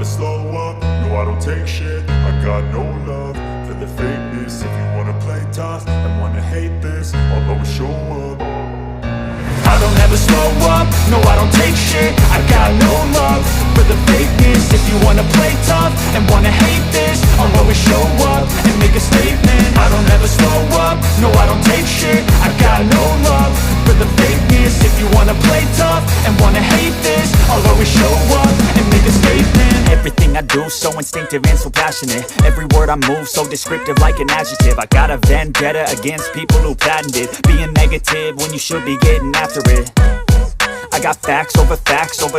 never slow up, no I don't take shit. I got no love for the fakeness. If you wanna play tough and wanna hate this, I'll always show up. I don't ever slow up, no I don't take shit. I got no love for the fakeness. If you wanna play tough and wanna hate this, I'll always show up and make a statement. I don't ever slow up, no I don't take shit. I got no love for the fakeness. If you wanna play tough and wanna hate this, I'll always show up and make a statement. Everything I do so instinctive and so passionate. Every word I move so descriptive like an adjective. I got a vendetta against people who patented being negative when you should be getting after it. I got facts over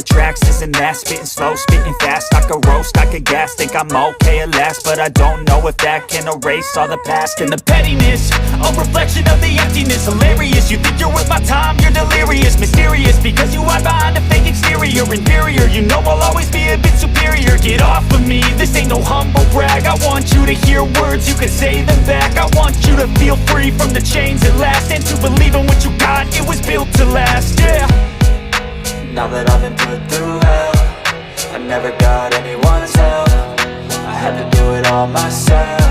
tracks, this and that. Spitting slow, spitting fast, I could roast, I could gas. Think I'm okay at last, but I don't know if that can erase all the past. And the pettiness, a reflection of the emptiness. Hilarious, you think you're worth my time, you're delirious. Mysterious, because you hide behind a fake exterior. Inferior, you know I'll always be a bit superior. Get off of me, this ain't no humble brag. I want you to hear words, you can say them back. I want you to feel free from the chains at last, and to believe in what you got, it was built to last, yeah. Now that I've been put through hell, I never got anyone's help. I had to do it all myself.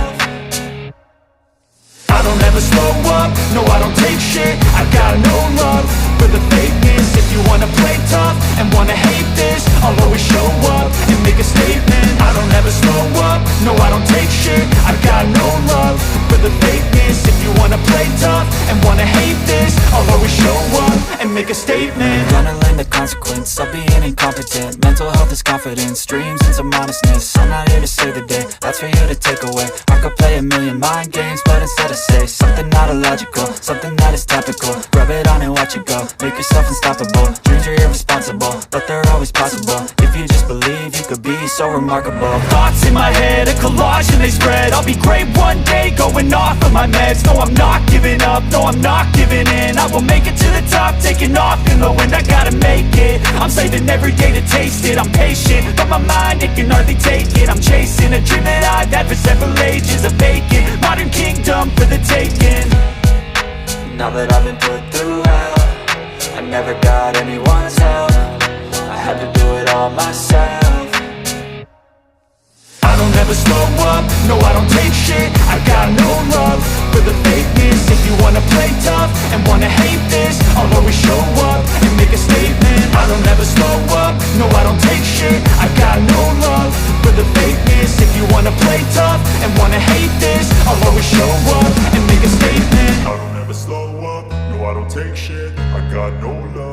I don't ever slow up, no I don't take shit. I got no love for the fakeness. If you wanna play tough and wanna hate this, I'll always show up and make a statement. I don't ever slow up, no I don't take shit. I got no love for the fakeness. If you wanna play tough and wanna hate this, I'll always show up and make a statement. Gonna learn the consequence of being incompetent. Mental health is confidence, dreams and some honestness. I'm not here to save the day, that's for you to take away. I could play a million mind games, but instead I say something not illogical, something that is topical. Rub it on and watch it go, make yourself unstoppable. Dreams are irresponsible, but they're always possible. If you just believe, you could be so remarkable. Thoughts in my head, a collage and they spread. I'll be great one day, going off of my meds. No, I'm not giving up, no, I'm not giving in. I will make it to the top, taking off in the wind. I gotta make it, I'm saving every day to taste it. I'm patient, but my mind, it can hardly take it. I'm chasing a dream that I've had for several ages. A vacant, modern kingdom for the taking. Now that I've been put through hell, I never got anyone's help. I had to do it all myself. I don't ever slow up, no I don't take shit. I got no love for the fakeness. If you wanna play tough and wanna hate this, I'll always show up and make a statement. I don't ever slow up, no I don't take shit. I got no love for the fakeness. If you wanna play tough and wanna hate this, I'll always show up and make a statement. I don't ever slow up, no I don't take shit. I got no love